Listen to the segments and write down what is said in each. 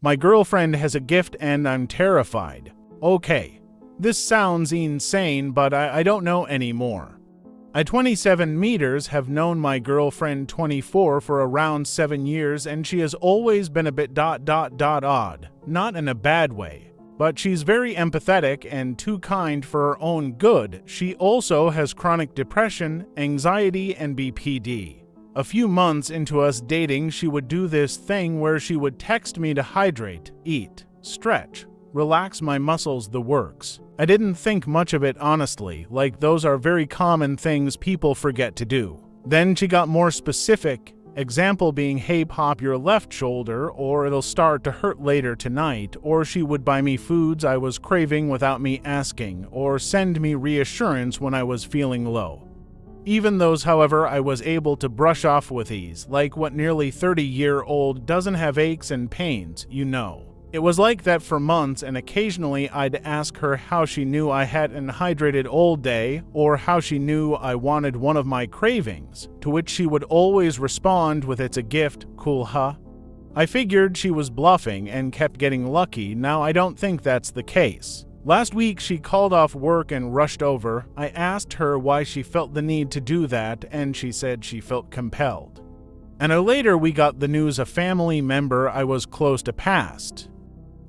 My girlfriend has a gift and I'm terrified. Okay, this sounds insane, but I don't know anymore. I 27 meters have known my girlfriend 24 for around 7 years and she has always been a bit odd, not in a bad way. But she's very empathetic and too kind for her own good. She also has chronic depression, anxiety, and BPD. A few months into us dating, she would do this thing where she would text me to hydrate, eat, stretch, relax my muscles, the works. I didn't think much of it honestly, like those are very common things people forget to do. Then she got more specific, example being, hey, pop your left shoulder or it'll start to hurt later tonight, or she would buy me foods I was craving without me asking, or send me reassurance when I was feeling low. Even those, however, I was able to brush off with ease, like what nearly 30-year-old doesn't have aches and pains, you know. It was like that for months, and occasionally I'd ask her how she knew I hadn't hydrated all day, or how she knew I wanted one of my cravings, to which she would always respond with, it's a gift, cool huh? I figured she was bluffing and kept getting lucky. Now I don't think that's the case. Last week she called off work and rushed over. I asked her why she felt the need to do that, and she said she felt compelled. An hour later we got the news a family member I was close to passed.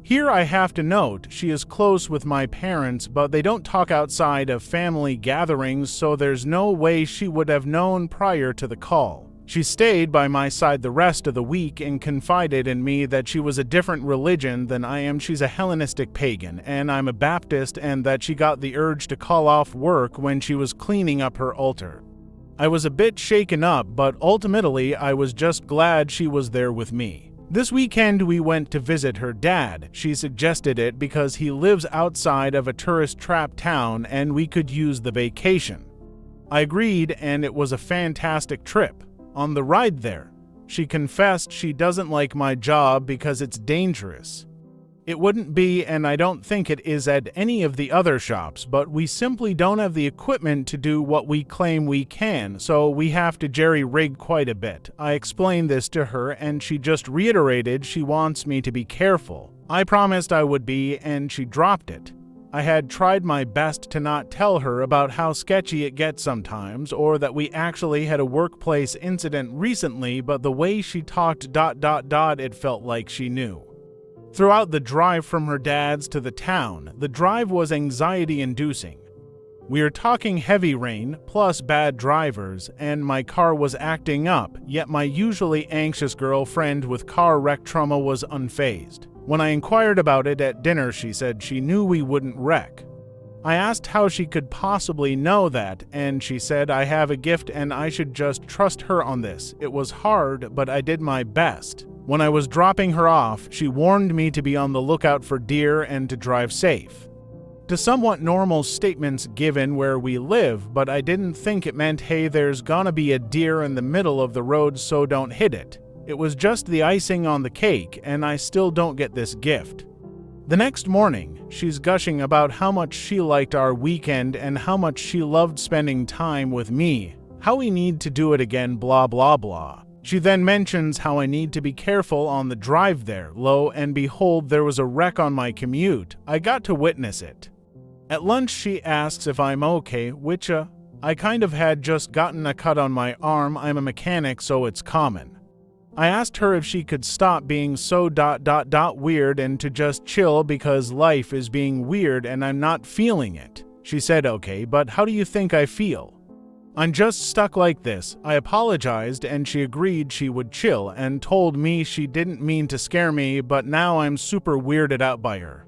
Here I have to note, she is close with my parents, but they don't talk outside of family gatherings, so there's no way she would have known prior to the call. She stayed by my side the rest of the week and confided in me that she was a different religion than I am. She's a Hellenistic pagan, and I'm a Baptist, and that she got the urge to call off work when she was cleaning up her altar. I was a bit shaken up, but ultimately I was just glad she was there with me. This weekend we went to visit her dad. She suggested it because he lives outside of a tourist-trapped town and we could use the vacation. I agreed, and it was a fantastic trip. On the ride there, she confessed she doesn't like my job because it's dangerous. It wouldn't be, and I don't think it is at any of the other shops, but we simply don't have the equipment to do what we claim we can, so we have to jerry-rig quite a bit. I explained this to her, and she just reiterated she wants me to be careful. I promised I would be, and she dropped it. I had tried my best to not tell her about how sketchy it gets sometimes, or that we actually had a workplace incident recently, but the way she talked ... it felt like she knew. Throughout the drive from her dad's to the town, the drive was anxiety-inducing. We are talking heavy rain, plus bad drivers, and my car was acting up, yet my usually anxious girlfriend with car wreck trauma was unfazed. When I inquired about it at dinner, she said she knew we wouldn't wreck. I asked how she could possibly know that, and she said I have a gift and I should just trust her on this. It was hard, but I did my best. When I was dropping her off, she warned me to be on the lookout for deer and to drive safe. To somewhat normal statements given where we live, but I didn't think it meant, hey, there's gonna be a deer in the middle of the road, so don't hit it. It was just the icing on the cake, and I still don't get this gift. The next morning, she's gushing about how much she liked our weekend and how much she loved spending time with me, how we need to do it again, blah blah blah. She then mentions how I need to be careful on the drive there. Lo and behold, there was a wreck on my commute. I got to witness it. At lunch, she asks if I'm okay, which I kind of had just gotten a cut on my arm. I'm a mechanic, so it's common. I asked her if she could stop being so weird and to just chill because life is being weird and I'm not feeling it. She said, okay, but how do you think I feel? I'm just stuck like this. I apologized and she agreed she would chill and told me she didn't mean to scare me, but now I'm super weirded out by her.